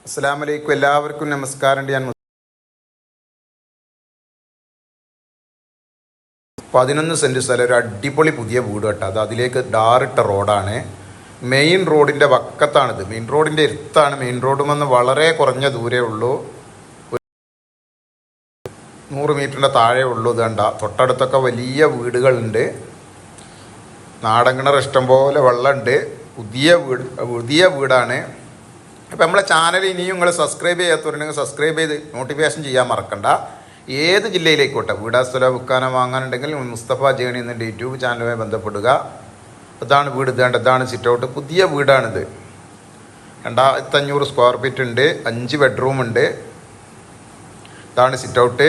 അസ്സലാമു അലൈക്കും. എല്ലാവർക്കും നമസ്കാരം. ഞാൻ 11 സെൻറ്റ് സ്ഥലം, ഒരു അടിപൊളി പുതിയ വീട് കേട്ടോ. അത് അതിലേക്ക് ഡാറിട്ട റോഡാണ്. മെയിൻ റോഡിൻ്റെ വക്കത്താണിത്. മെയിൻ റോഡിൻ്റെ അടുത്താണ്. മെയിൻ റോഡിൽ നിന്ന് വളരെ കുറഞ്ഞ ദൂരേ ഉള്ളൂ. 100 മീറ്ററിൻ്റെ താഴെ ഉള്ളൂ. ഇത് കണ്ട തൊട്ടടുത്തൊക്കെ വലിയ വീടുകളുണ്ട്. നാടൻ കിണർ ഇഷ്ടംപോലെ വെള്ളമുണ്ട്. പുതിയ വീടാണ്. അപ്പോൾ നമ്മളെ ചാനൽ ഇനിയും നിങ്ങൾ സബ്സ്ക്രൈബ് ചെയ്യാത്തവരുണ്ടെങ്കിൽ സബ്സ്ക്രൈബ് ചെയ്ത് നോട്ടിഫിക്കേഷൻ ചെയ്യാൻ മറക്കണ്ട. ഏത് ജില്ലയിലേക്കോട്ടെ വീടാ സ്ഥലം വിൽക്കാനോ വാങ്ങാനുണ്ടെങ്കിൽ മുസ്തഫ ജേണി എന്ന യൂട്യൂബ് ചാനലുമായി ബന്ധപ്പെടുക. ഇതാണ് വീട്. ഇതാണ് സിറ്റ് ഔട്ട്. പുതിയ വീടാണിത്. 2500 സ്ക്വയർ ഫീറ്റ് ഉണ്ട്. 5 ബെഡ്റൂം ഉണ്ട്. ഇതാണ് സിറ്റ് ഔട്ട്.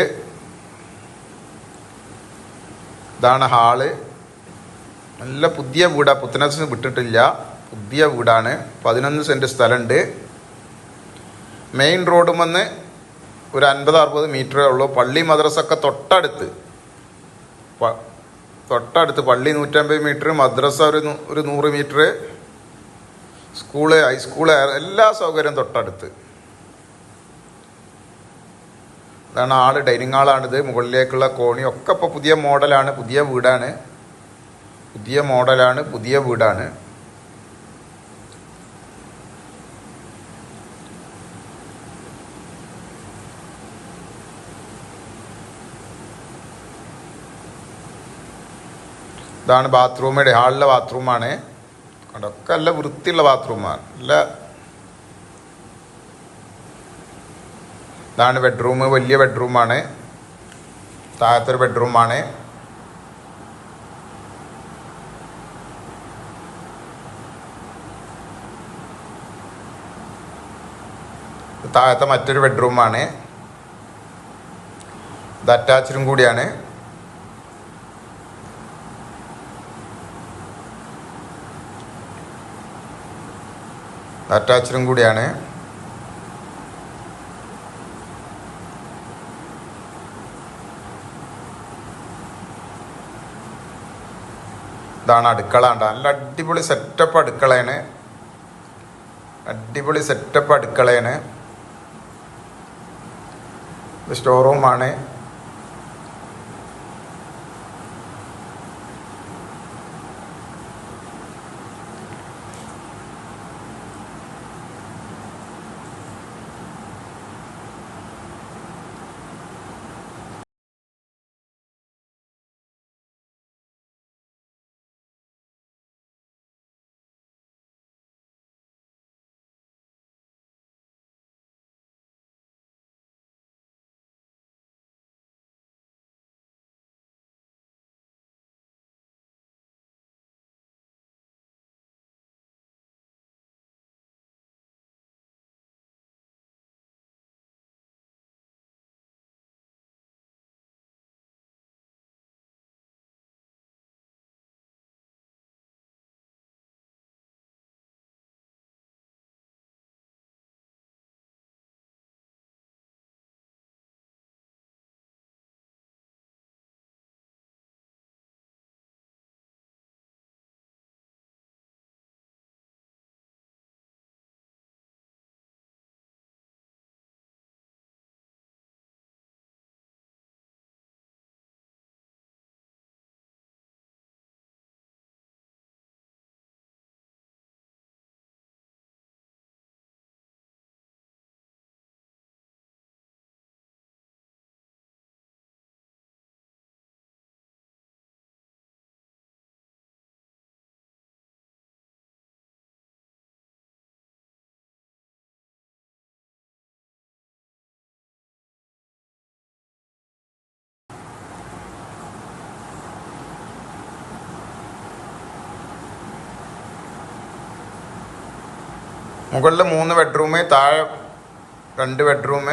ഇതാണ് ഹാള്. നല്ല പുതിയ വീടാണ്. പുത്തനസ് വിട്ടിട്ടില്ല. പുതിയ വീടാണ്. 11 സെൻറ്റ് സ്ഥലമുണ്ട്. മെയിൻ റോഡും വന്ന് ഒരു 50-60 മീറ്ററേ ഉള്ളൂ. പള്ളി മദ്രസൊക്കെ തൊട്ടടുത്ത്. പള്ളി 150 മീറ്റർ, മദ്രസ ഒരു 100 മീറ്റർ, സ്കൂള്, ഹൈസ്കൂള്, എല്ലാ സൗകര്യവും തൊട്ടടുത്ത്. ഇതാണ് ആള്. ഡൈനിങ് ഹാളാണിത്. മുകളിലേക്കുള്ള കോണി ഒക്കെ ഇപ്പോൾ പുതിയ മോഡലാണ്. പുതിയ വീടാണ്. പുതിയ വീടാണ്. ഇതാണ് ബാത്റൂമിൻ്റെ ഹാളിലെ ബാത്റൂമാണ്. അതൊക്കെ നല്ല വൃത്തിയുള്ള ബാത്റൂമാണ്. ഇതാണ് ബെഡ്റൂം. വലിയ ബെഡ്റൂമാണ്. താഴത്തൊരു ബെഡ്റൂമാണ്. താഴത്തെ മറ്റൊരു ബെഡ്റൂമാണ്. ഇത് അറ്റാച്ച്ഡും കൂടിയാണ്. ഇതാണ് അടുക്കള. നല്ല അടിപൊളി സെറ്റപ്പ് അടുക്കളയാണ്. ഇത് സ്റ്റോർ റൂമാണ്. മുകളിൽ 3 ബെഡ്റൂം, താഴെ 2 ബെഡ്റൂം.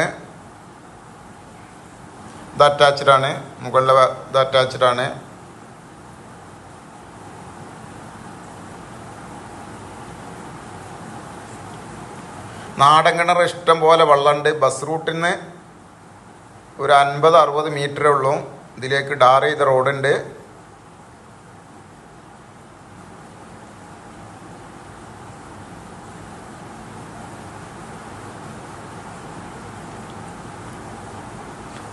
ഇത് അറ്റാച്ച്ഡാണ്. മുകളിലെ ഇത് അറ്റാച്ച്ഡാണ്. നാടൻ കിണർ ഇഷ്ടം പോലെ വെള്ളമുണ്ട്. ബസ് റൂട്ടിൽ നിന്ന് ഒരു 50-60 മീറ്ററേ ഉള്ളൂ. ഇതിലേക്ക് ടാർ ചെയ്ത റോഡുണ്ട്.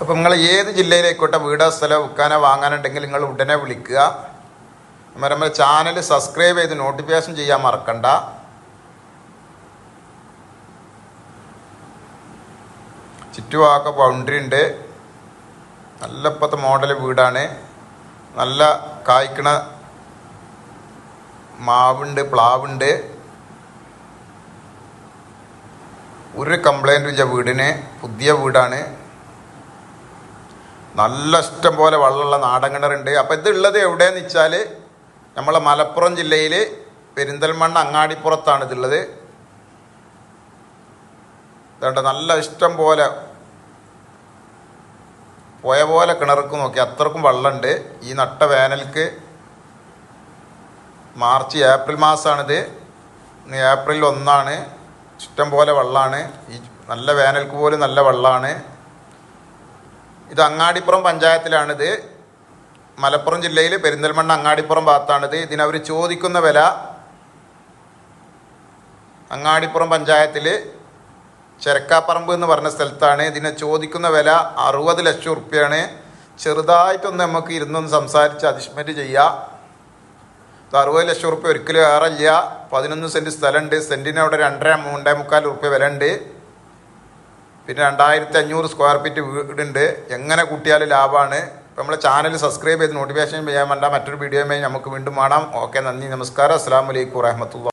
അപ്പോൾ നിങ്ങൾ ഏത് ജില്ലയിലേക്കോട്ടെ വീടോ സ്ഥലമോ വിൽക്കാനോ വാങ്ങാനുണ്ടെങ്കിൽ നിങ്ങൾ ഉടനെ വിളിക്കുക. നമ്മുടെ ചാനൽ സബ്സ്ക്രൈബ് ചെയ്ത് നോട്ടിഫിക്കേഷൻ ചെയ്യാൻ മറക്കണ്ട. ചുറ്റുഭാഗമൊക്കെ ബൗണ്ടറി ഉണ്ട്. നല്ല ഇപ്പോഴത്തെ മോഡൽ വീടാണ്. നല്ല കായ്ക്കണ മാവുണ്ട്, പ്ലാവുണ്ട്. ഒരു കംപ്ലൈൻറ്റും ഇല്ല വീടിന്. പുതിയ വീടാണ്. നല്ല ഇഷ്ടം പോലെ വെള്ളമുള്ള നാടൻ കിണറുണ്ട്. അപ്പോൾ ഇതുള്ളത് എവിടെയെന്ന് വെച്ചാൽ നമ്മളെ മലപ്പുറം ജില്ലയിൽ പെരിന്തൽമണ്ണ അങ്ങാടിപ്പുറത്താണ് ഇതുള്ളത്. അതുകൊണ്ട് നല്ല ഇഷ്ടം പോലെ പോയ പോലെ കിണർക്ക് നോക്കി അത്രക്കും വെള്ളമുണ്ട്. ഈ നട്ട വേനൽക്ക് മാർച്ച് ഏപ്രിൽ മാസമാണിത്. ഏപ്രിൽ 1 ഇഷ്ടം പോലെ വെള്ളമാണ്. ഈ നല്ല വേനൽക്ക് പോലും നല്ല വെള്ളമാണ്. ഇത് അങ്ങാടിപ്പുറം പഞ്ചായത്തിലാണിത്. മലപ്പുറം ജില്ലയിൽ പെരിന്തൽമണ്ണ അങ്ങാടിപ്പുറം ഭാഗത്താണിത്. ഇതിനവർ ചോദിക്കുന്ന വില അങ്ങാടിപ്പുറം പഞ്ചായത്തിൽ ചെരക്കാപ്പറമ്പ് എന്ന് പറഞ്ഞ സ്ഥലത്താണ്. ഇതിനെ ചോദിക്കുന്ന വില 60 ലക്ഷം റുപ്യാണ്. ചെറുതായിട്ടൊന്ന് നമുക്ക് ഇരുന്നൊന്ന് സംസാരിച്ച് അഡ്ജസ്റ്റ്മെൻറ്റ് ചെയ്യാം. 60 ലക്ഷം റുപ്യ ഒരിക്കലും ഏറില്ല. 11 സെൻറ്റ് സ്ഥലമുണ്ട്. സെൻറ്റിന് അവിടെ 2.5-3.25 റുപ്യ വില ഉണ്ട്. പിന്നെ 2500 സ്ക്വയർ ഫീറ്റ് വീടുണ്ട്. എങ്ങനെ കൂട്ടിയാലും ലാഭമാണ്. അപ്പോൾ നമ്മളെ ചാനൽ സബ്സ്ക്രൈബ് ചെയ്ത് നോട്ടിഫിക്കേഷൻ ചെയ്യാൻ വേണ്ട. മറ്റൊരു വീഡിയോയുമായി നമുക്ക് വീണ്ടും കാണാം. ഓക്കെ, നന്ദി, നമസ്കാരം. അസ്സലാമു അലൈക്കും വറഹ്മത്തുള്ളാഹി.